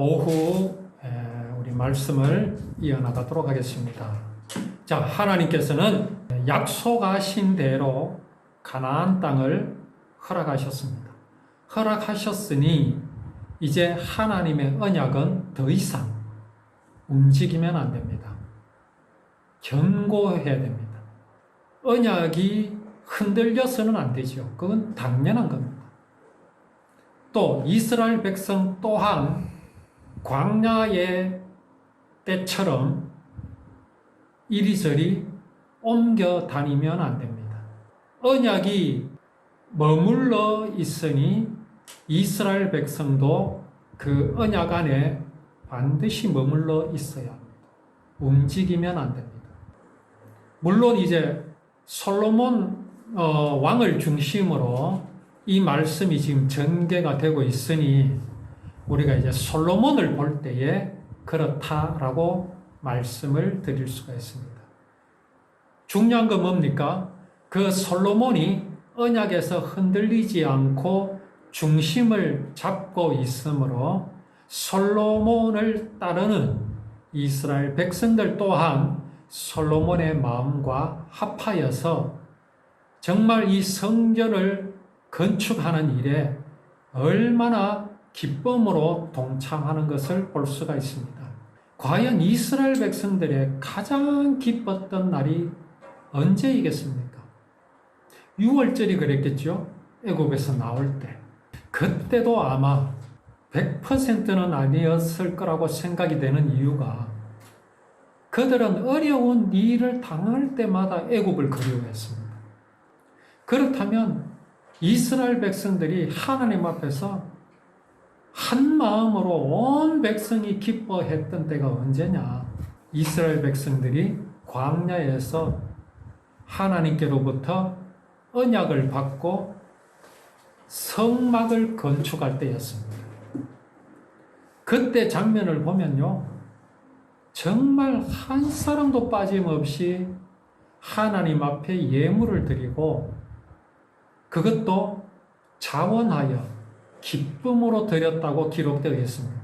오후 우리 말씀을 이어나가도록 하겠습니다. 자, 하나님께서는 약속하신 대로 가나안 땅을 허락하셨습니다. 허락하셨으니 이제 하나님의 언약은 더 이상 움직이면 안 됩니다. 견고해야 됩니다. 언약이 흔들려서는 안 되죠. 그건 당연한 겁니다. 또 이스라엘 백성 또한 광야의 때처럼 이리저리 옮겨 다니면 안 됩니다. 언약이 머물러 있으니 이스라엘 백성도 그 언약 안에 반드시 머물러 있어야 합니다. 움직이면 안 됩니다. 물론 이제 솔로몬 왕을 중심으로 이 말씀이 지금 전개가 되고 있으니 우리가 이제 솔로몬을 볼 때에 그렇다라고 말씀을 드릴 수가 있습니다. 중요한 건 뭡니까? 그 솔로몬이 언약에서 흔들리지 않고 중심을 잡고 있으므로 솔로몬을 따르는 이스라엘 백성들 또한 솔로몬의 마음과 합하여서 정말 이 성전을 건축하는 일에 얼마나 기쁨으로 동참하는 것을 볼 수가 있습니다. 과연 이스라엘 백성들의 가장 기뻤던 날이 언제이겠습니까? 6월절이 그랬겠죠? 애굽에서 나올 때. 그때도 아마 100%는 아니었을 거라고 생각이 되는 이유가 그들은 어려운 일을 당할 때마다 애굽을 그리워했습니다. 그렇다면 이스라엘 백성들이 하나님 앞에서 한 마음으로 온 백성이 기뻐했던 때가 언제냐? 이스라엘 백성들이 광야에서 하나님께로부터 언약을 받고 성막을 건축할 때였습니다. 그때 장면을 보면요, 정말 한 사람도 빠짐없이 하나님 앞에 예물을 드리고 그것도 자원하여 기쁨으로 드렸다고 기록되어 있습니다.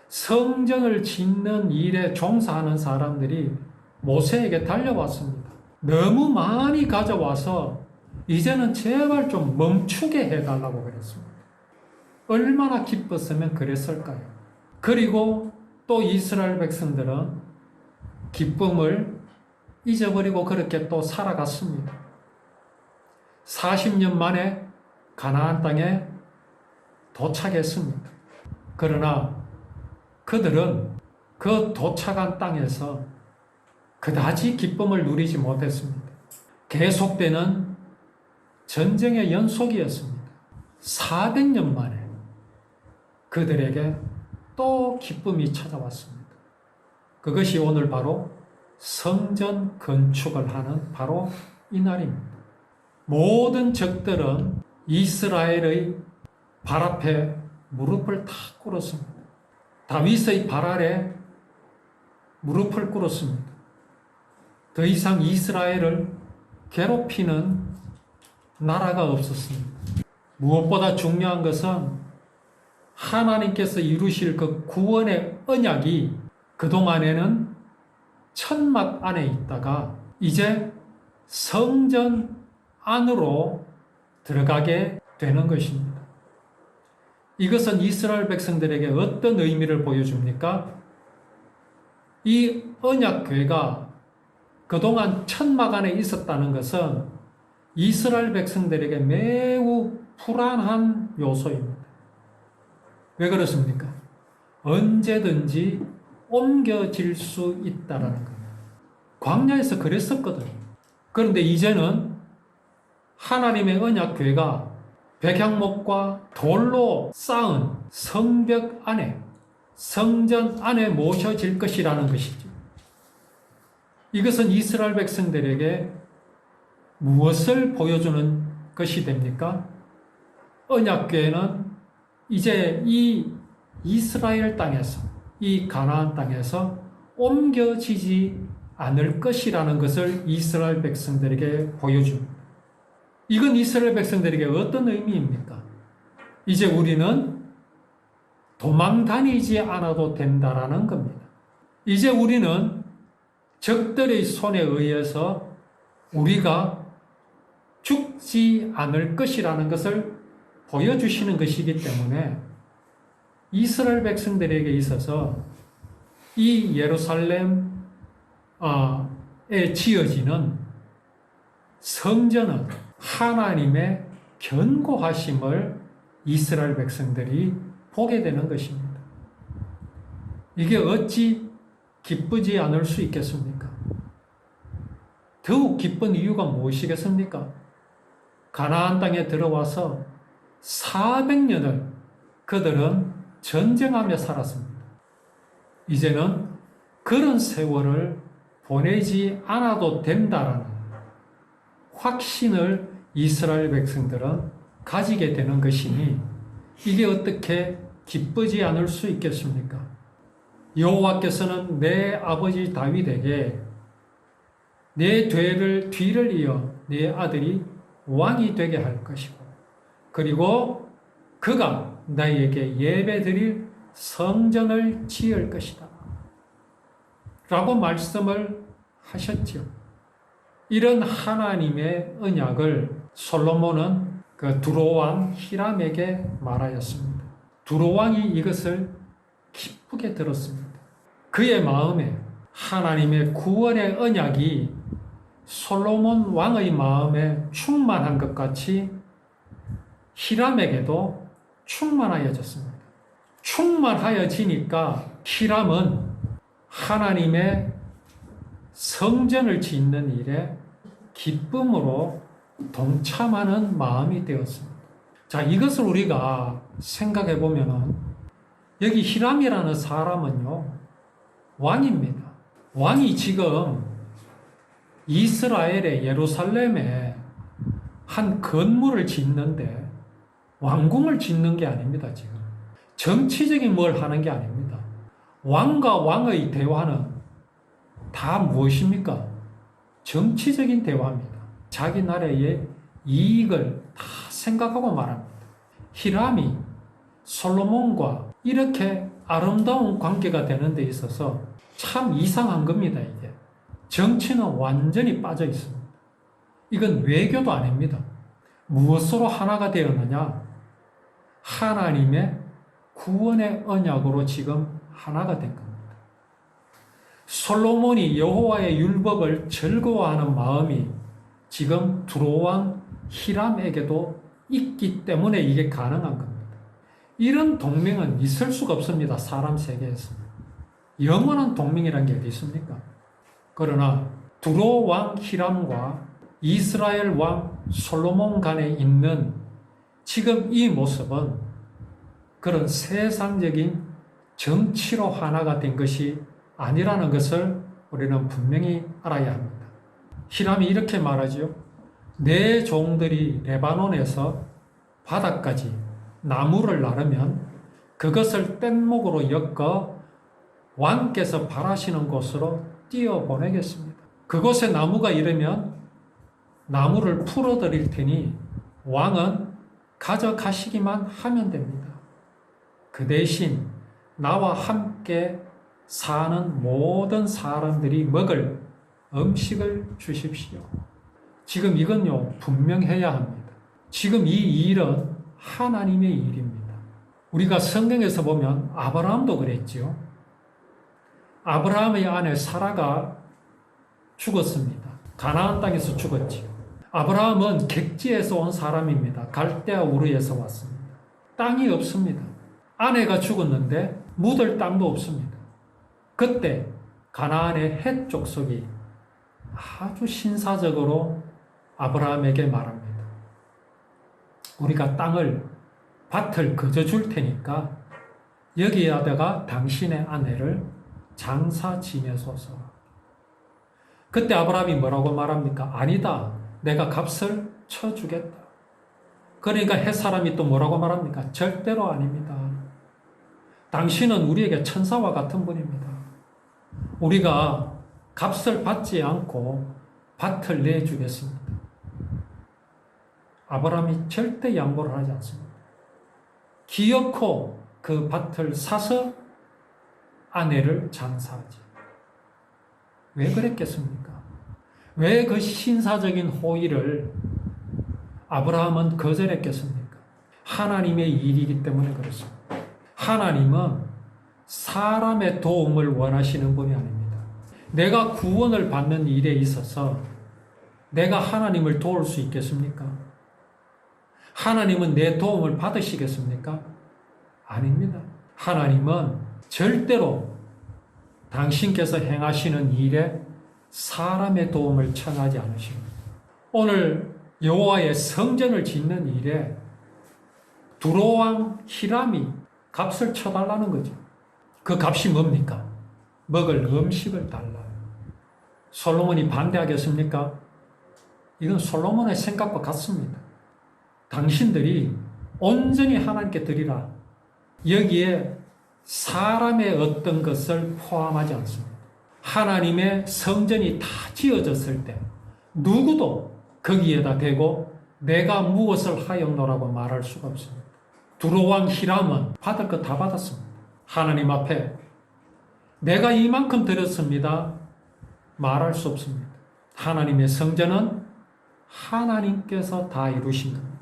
성전을 짓는 일에 종사하는 사람들이 모세에게 달려왔습니다. 너무 많이 가져와서 이제는 제발 좀 멈추게 해달라고 그랬습니다. 얼마나 기뻤으면 그랬을까요? 그리고 또 이스라엘 백성들은 기쁨을 잊어버리고 그렇게 또 살아갔습니다. 40년 만에 가나안 땅에 도착했습니다. 그러나 그들은 그 도착한 땅에서 그다지 기쁨을 누리지 못했습니다. 계속되는 전쟁의 연속이었습니다. 400년 만에 그들에게 또 기쁨이 찾아왔습니다. 그것이 오늘 바로 성전 건축을 하는 바로 이 날입니다. 모든 적들은 이스라엘의 발 앞에 무릎을 다 꿇었습니다. 다윗의 발 아래 무릎을 꿇었습니다. 더 이상 이스라엘을 괴롭히는 나라가 없었습니다. 무엇보다 중요한 것은 하나님께서 이루실 그 구원의 언약이 그동안에는 천막 안에 있다가 이제 성전 안으로 들어가게 되는 것입니다. 이것은 이스라엘 백성들에게 어떤 의미를 보여줍니까? 이 언약궤가 그동안 천막 안에 있었다는 것은 이스라엘 백성들에게 매우 불안한 요소입니다. 왜 그렇습니까? 언제든지 옮겨질 수 있다라는 겁니다. 광야에서 그랬었거든요. 그런데 이제는 하나님의 언약궤가 백향목과 돌로 쌓은 성벽 안에, 성전 안에 모셔질 것이라는 것이죠. 이것은 이스라엘 백성들에게 무엇을 보여주는 것이 됩니까? 언약궤는 이제 이 이스라엘 땅에서, 이 가나안 땅에서 옮겨지지 않을 것이라는 것을 이스라엘 백성들에게 보여줍니다. 이건 이스라엘 백성들에게 어떤 의미입니까? 이제 우리는 도망 다니지 않아도 된다라는 겁니다. 이제 우리는 적들의 손에 의해서 우리가 죽지 않을 것이라는 것을 보여주시는 것이기 때문에 이스라엘 백성들에게 있어서 이 예루살렘에 지어지는 성전은 하나님의 견고하심을 이스라엘 백성들이 보게 되는 것입니다. 이게 어찌 기쁘지 않을 수 있겠습니까? 더욱 기쁜 이유가 무엇이겠습니까? 가나안 땅에 들어와서 400년을 그들은 전쟁하며 살았습니다. 이제는 그런 세월을 보내지 않아도 된다라는 확신을 이스라엘 백성들은 가지게 되는 것이니 이게 어떻게 기쁘지 않을 수 있겠습니까? 여호와께서는 내 아버지 다윗에게 내 뒤를 이어 내 아들이 왕이 되게 할 것이고 그리고 그가 나에게 예배드릴 성전을 지을 것이다 라고 말씀을 하셨죠. 이런 하나님의 언약을 솔로몬은 그 두로왕 히람에게 말하였습니다. 두로왕이 이것을 기쁘게 들었습니다. 그의 마음에 하나님의 구원의 언약이 솔로몬 왕의 마음에 충만한 것 같이 히람에게도 충만하여졌습니다. 충만하여지니까 히람은 하나님의 성전을 짓는 일에 기쁨으로 동참하는 마음이 되었습니다. 자, 이것을 우리가 생각해 보면은 여기 히람이라는 사람은요, 왕입니다. 왕이 지금 이스라엘의 예루살렘에 한 건물을 짓는데 왕궁을 짓는 게 아닙니다, 지금. 정치적인 뭘 하는 게 아닙니다. 왕과 왕의 대화는 다 무엇입니까? 정치적인 대화입니다. 자기 나라의 이익을 다 생각하고 말합니다. 히람이 솔로몬과 이렇게 아름다운 관계가 되는 데 있어서 참 이상한 겁니다, 이게. 정치는 완전히 빠져 있습니다. 이건 외교도 아닙니다. 무엇으로 하나가 되었느냐? 하나님의 구원의 언약으로 지금 하나가 된 겁니다. 솔로몬이 여호와의 율법을 즐거워하는 마음이 지금 두로왕 히람에게도 있기 때문에 이게 가능한 겁니다. 이런 동맹은 있을 수가 없습니다. 사람 세계에서. 영원한 동맹이라는 게 어디 있습니까? 그러나 두로왕 히람과 이스라엘 왕 솔로몬 간에 있는 지금 이 모습은 그런 세상적인 정치로 하나가 된 것이 아니라는 것을 우리는 분명히 알아야 합니다. 히람이 이렇게 말하죠. 내 종들이 레바논에서 바다까지 나무를 나르면 그것을 뗏목으로 엮어 왕께서 바라시는 곳으로 띄어보내겠습니다. 그곳에 나무가 이르면 나무를 풀어드릴 테니 왕은 가져가시기만 하면 됩니다. 그 대신 나와 함께 사는 모든 사람들이 먹을 음식을 주십시오. 지금 이건요, 분명해야 합니다. 지금 이 일은 하나님의 일입니다. 우리가 성경에서 보면 아브라함도 그랬죠. 아브라함의 아내 사라가 죽었습니다. 가나안 땅에서 죽었지요. 아브라함은 객지에서 온 사람입니다. 갈대아 우르에서 왔습니다. 땅이 없습니다. 아내가 죽었는데 묻을 땅도 없습니다. 그때 가나안의 헷 족속이 아주 신사적으로 아브라함에게 말합니다. 우리가 밭을 거저 줄 테니까 여기에다가 당신의 아내를 장사 지내소서. 그때 아브라함이 뭐라고 말합니까? 아니다. 내가 값을 쳐주겠다. 그러니까 헷 사람이 또 뭐라고 말합니까? 절대로 아닙니다. 당신은 우리에게 천사와 같은 분입니다. 우리가 값을 받지 않고 밭을 내주겠습니다. 아브라함이 절대 양보를 하지 않습니다. 기어코 그 밭을 사서 아내를 장사하지. 왜 그랬겠습니까? 왜 그 신사적인 호의를 아브라함은 거절했겠습니까? 하나님의 일이기 때문에 그렇습니다. 하나님은 사람의 도움을 원하시는 분이 아닙니다. 내가 구원을 받는 일에 있어서 내가 하나님을 도울 수 있겠습니까? 하나님은 내 도움을 받으시겠습니까? 아닙니다. 하나님은 절대로 당신께서 행하시는 일에 사람의 도움을 청하지 않으십니다. 오늘 여호와의 성전을 짓는 일에 두로왕 히람이 값을 쳐달라는 거죠. 그 값이 뭡니까? 먹을 음식을 달라. 솔로몬이 반대하겠습니까? 이건 솔로몬의 생각과 같습니다. 당신들이 온전히 하나님께 드리라. 여기에 사람의 어떤 것을 포함하지 않습니다. 하나님의 성전이 다 지어졌을 때 누구도 거기에다 대고 내가 무엇을 하였노라고 말할 수가 없습니다. 두로왕 히람은 받을 것 다 받았습니다. 하나님 앞에 내가 이만큼 드렸습니다. 말할 수 없습니다. 하나님의 성전은 하나님께서 다 이루신 겁니다.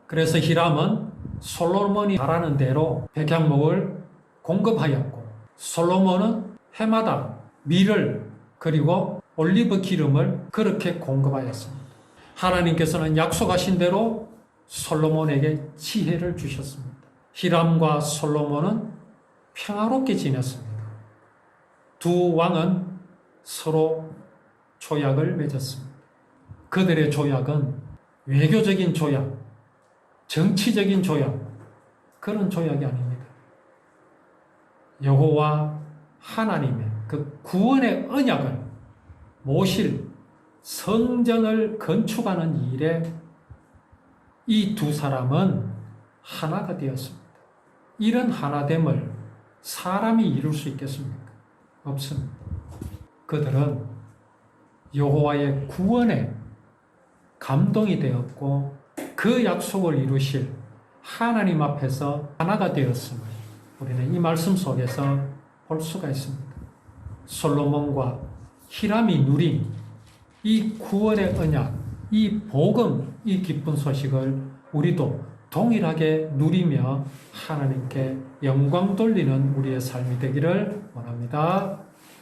그래서 히람은 솔로몬이 바라는 대로 백향목을 공급하였고 솔로몬은 해마다 밀을 그리고 올리브 기름을 그렇게 공급하였습니다. 하나님께서는 약속하신 대로 솔로몬에게 지혜를 주셨습니다. 히람과 솔로몬은 평화롭게 지냈습니다. 두 왕은 서로 조약을 맺었습니다. 그들의 조약은 외교적인 조약, 정치적인 조약, 그런 조약이 아닙니다. 여호와 하나님의 그 구원의 언약을 모실 성전을 건축하는 일에 이 두 사람은 하나가 되었습니다. 이런 하나됨을 사람이 이룰 수 있겠습니까? 없습니다. 그들은 여호와의 구원에 감동이 되었고 그 약속을 이루실 하나님 앞에서 하나가 되었음을 우리는 이 말씀 속에서 볼 수가 있습니다. 솔로몬과 히람이 누린 이 구원의 언약, 이 복음, 이 기쁜 소식을 우리도 동일하게 누리며 하나님께 영광 돌리는 우리의 삶이 되기를 원합니다.